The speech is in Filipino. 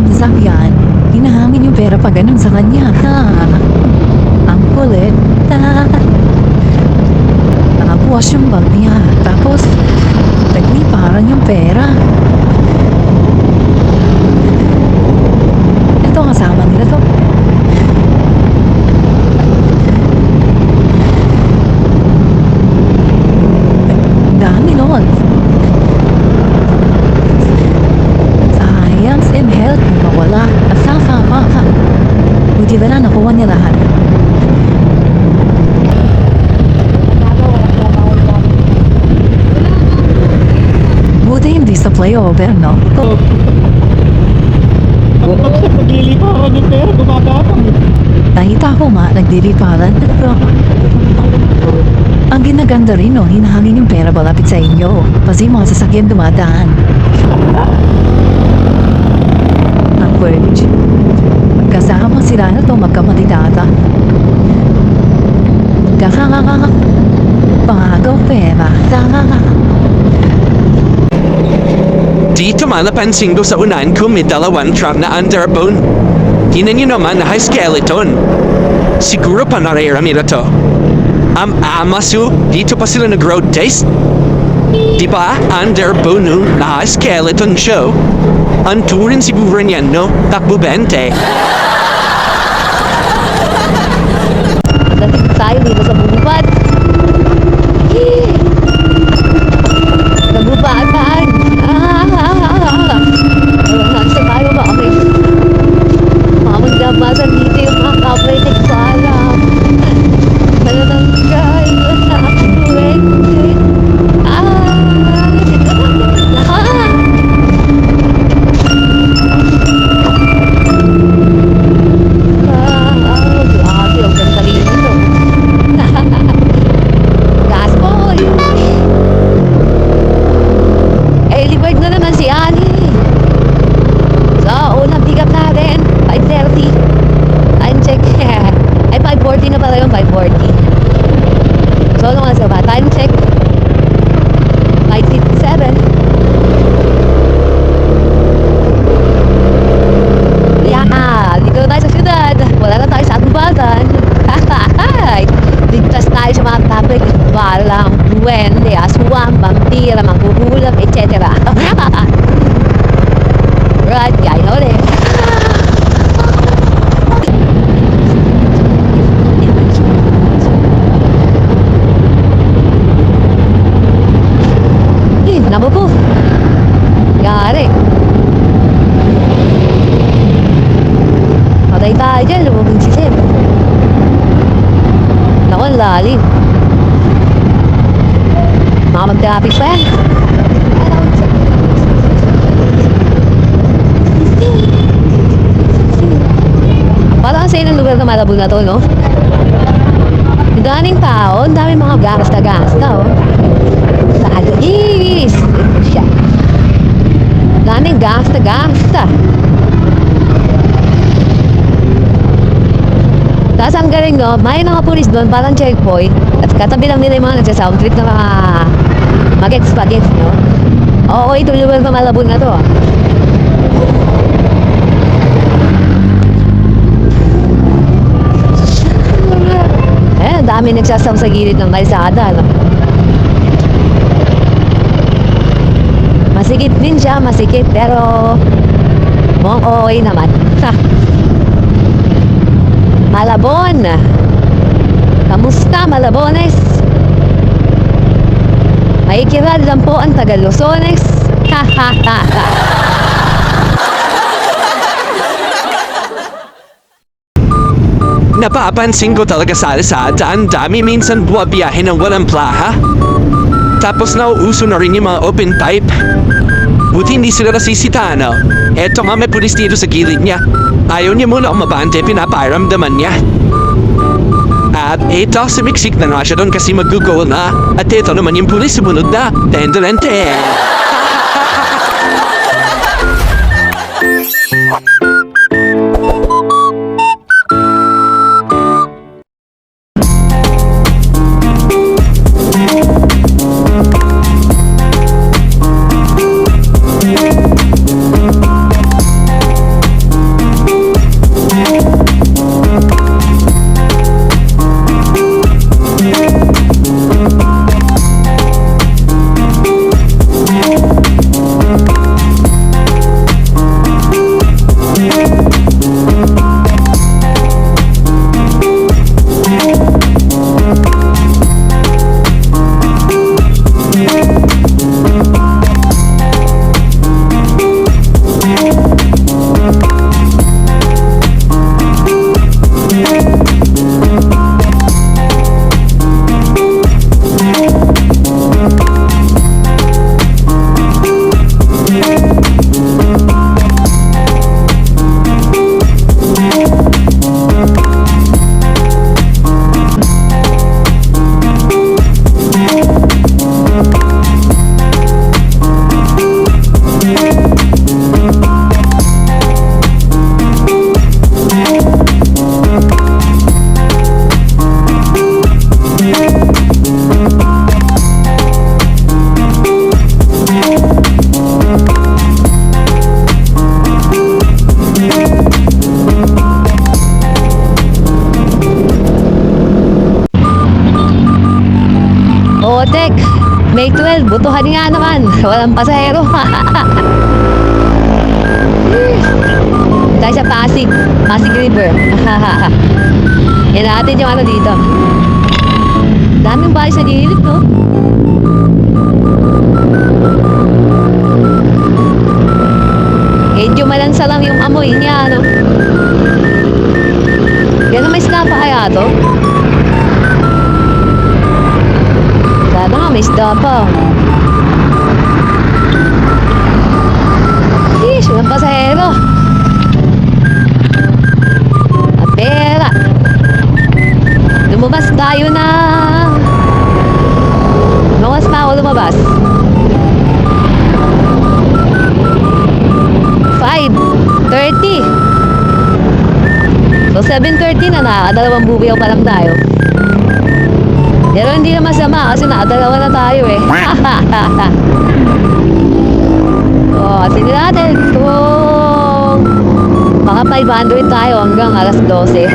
sa sasakyan, hinahangin yung pera pa ganun sa kanya. Ang kulit. Nakabuwas yung bag niya. Tapos, nagliparan yung pera. Ito kasama nila to. Dami nun. Science and health mawala. Nasasama ka. Buti ba na nakuha niya lahat? Buti hindi sa playover, no? Pag nagliliparan yung pera, gumagapang. Nakita ko nga, nagdiliparan. Ang ginaganda rin, no? Hinahangin yung pera malapit sa inyo. Kasi mga sasakyan dumadaan. Ang purge. Magkasama sila na to, magkamati data. Pangagaw pera. Dito malapansin ko sa unahan ko may dalawang truck na underbone. Tingnan niyo naman na high skeleton. Siguro panarera nila to. Amasu, dito pa sila nag-road test? Diba, underbone no, na high skeleton show? Ang turin siguro niyan, no? Takbo 20. Dating tayo dito sa bubad. Nagubaan. Nasa tayo ba? Okay. Mamagdabasan dito yung mga kapwede sa alam. Malalangay. Walang duwende, aswang, vampira, manghuhulap, etc. Right, I know it. Namu ko. Yari. Patay tayo dyan, lumabing sisim. Naku, ang lalim. Mga mag-traffic pa yan. Parang sa ilang lugar na Malabo na to, no? Ang daming tao, ang daming mga gasta-gasta, oh. Is! Siya. Daming gasta-gasta. Tapos ang galing, no? May mga pulis doon, parang checkpoint. At katabi lang nila yung mga nagsasound trip na mga mag-expagets, no? Oo, ito lugar na Malabo na to. Eh, dami nagsasound sa gilid ng kalsada, no? Masikip din siya, masikip, pero mukhang okay naman. Malabon! Kamusta, Malabones? Maikirad lang po ang Tagalusones. Ha ha ha ha. Napapansin ko talaga sa alsada, ang dami minsan buwabiyahe ng walang plaha. Tapos nauuso na rin yung mga open pipe. Buti hindi sila nasisita, no? Eto nga, may pulis dito sa gilid niya. Ayaw niya muna umabante, pinaparamdaman niya. At eto, sumiksik na nga siya doon kasi mag-goal na. At eto naman yung pulis sumunod na. Tendolente. May 12, butuhan nga naman. Walang pasahero. Tayo sa Pasig. Pasig River. Yan natin yung ano dito. Daming bahay sa gilid, no? Medyo malansa lang yung amoy niya, no? Yan ang may isda pa kaya to? Sana nga, may isda pa. Ish, walang pasahero. Pera. Lumabas tayo na. Lumas pa ako lumabas. 5:30. So 7:30 na, nakakadalawang bubiyaw pa lang tayo. Pero hindi na masama kasi nakadalawa na tayo eh. Oh, sige natin kung maka 500 tayo hanggang alas 12.